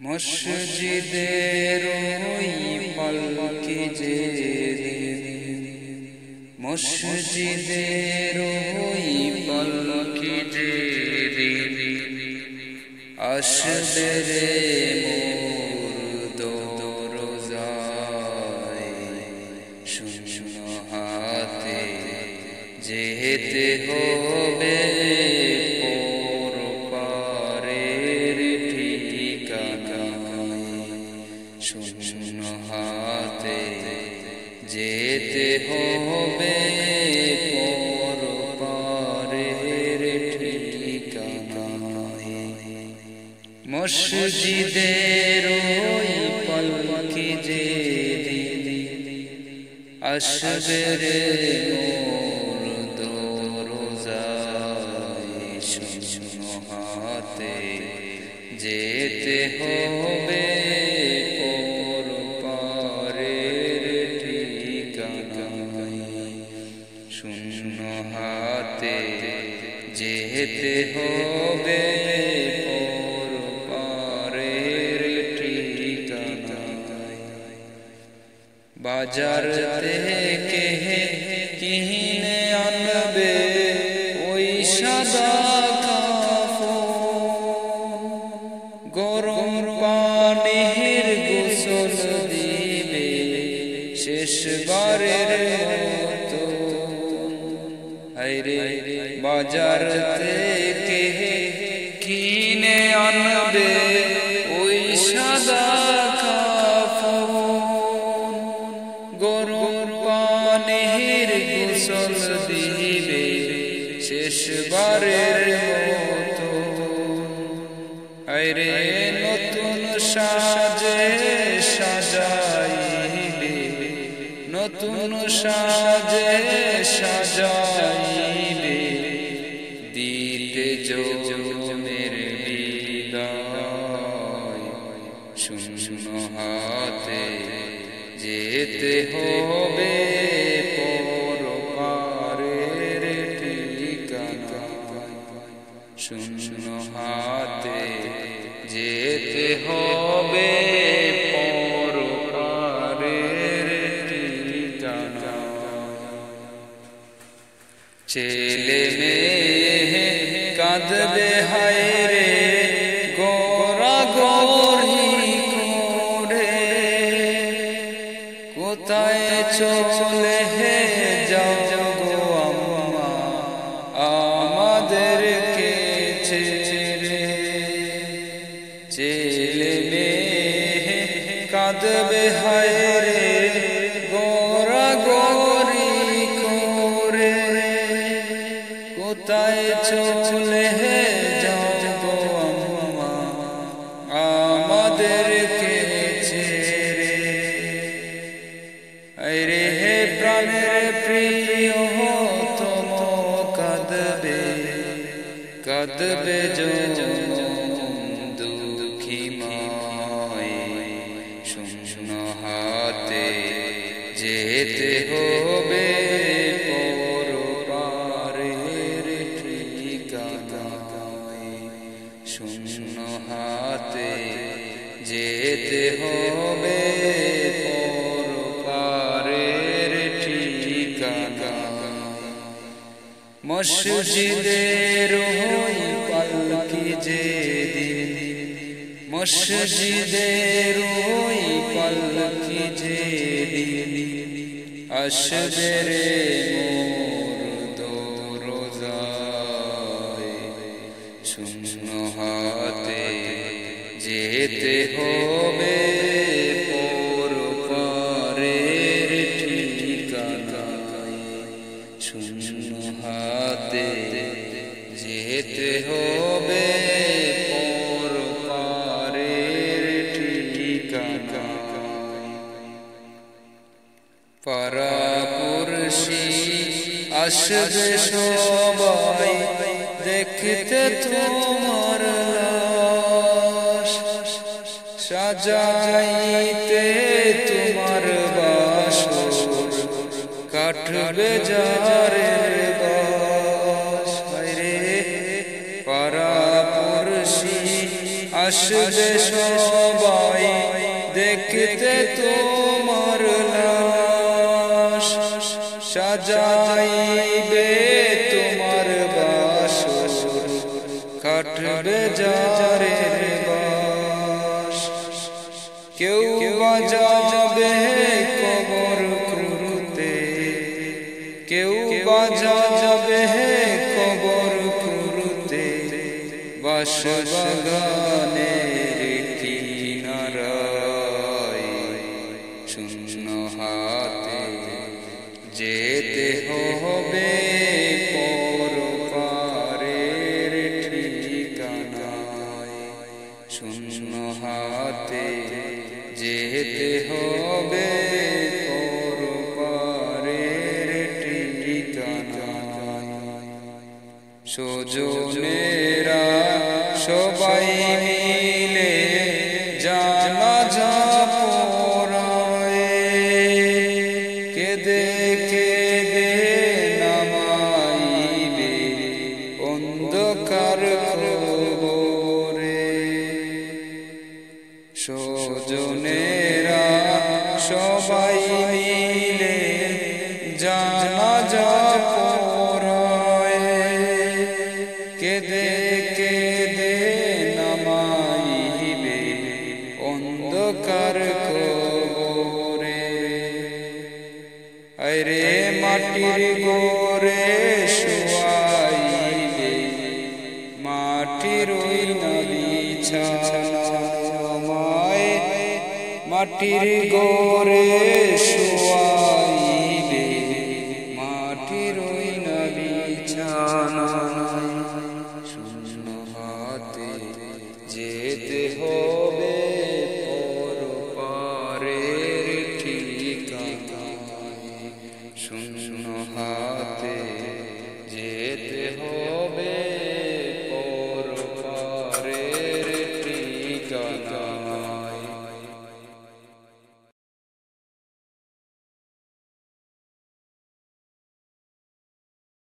মসজিদের ওই পালকি যে মসজিদের ওই পালকি যে আসবে রে মোর দরজায় শূন্য হাতে যেতে হবে পর পারের ঠিকানায় শূন্য হাতে যেতে হবে পর পারের ঠিকানায় মসজিদের ওই পালকি যে আসবে রে মোর দরজায় শূন্য হাতে যেতে হবে পর পারের ঠিকানায় শূন্য হাতে যেতে হবে পর পারের ঠিকানায় বাজার থেকে কিনে আনবে ওই সাদা গরম পানির গোসল দিবে শেষবারের মতো হায়রে বাজার থেকে কিনে আনবে ওই সাদা গরম পানির গোসল দিবে শেষবারের মতো আরে নতুন সাজে সাজাইবে নতুন সাজে সাজাইবে দিতে জমের বিদায় শূন্য হাতে যেতে হবে পর পারের ঠিকানায় শূন্য হাতে যেতে হবে পর পারের ঠিকানায় ছেলে মেয়ে কাঁদবে হায় রে গোরাগরি করে কোথায় চলে যাও গো আম্মা আমাদেরকে ছেড়ে ছেলে মেয়ে কাঁদবে হায় রে গোরাগরি করে কোথায় চলে যাও গো আম্মা আমাদেরকে ছেড়ে আরে হে প্রাণের প্রিয় তোম কাঁদবে কাঁদবে দুঃখী মায় শূন্য হাতে যেতে হবে পর পারের ঠিকানায় শূন্য হাতে যেতে হবে পর পারের ঠিকানায় মসজিদের ওই পালকি যে মসজিদের ওই পালকি যে আসবে রে মোর দরজায় শূন্য হাতে যেতে হবে পর পারের ঠিকানায় শূন্য হাতে যেতে হবে পর পারের ঠিকানায় পাড়া-পড়শি আসবে সবাই দেখতে তোমার লাশ সাজাইতে তোমার বাসর কাটবে যারের বাস রে পাড়া-পড়শি আসবে সবাই দেখতে তোমার লাশ, সাজাইবে তোমার বাসর, কাটবে জারের বাস। কেউ বাজাবে কবর খুঁড়তে, কেউ বাজাবে কবর খুঁড়তে, বাঁশবাগানের কিনারায় শূন্য হাতে যেতে হবে পরপারের ঠিকানায়, শূন্য হাতে যেতে হবে পরপারের ঠিকানায়। স্বজনেরা সবাই মিলে জানাজা পড়ায়, কেঁদে কেঁদে নামাইবে অন্ধকার কবরে। স্বজনেরা সবাই মিলে জানাজা পড়ায়, কেঁদে কেঁদে নামাইবে অন্ধকার কবরে। আরে মাটির গোরে শুয়াইবে, মাটির ওই বিছানা, মাটির গোরে শুয়াইবে, মাটির ওই বিছানা, শূন্য হাতে যেতে হবে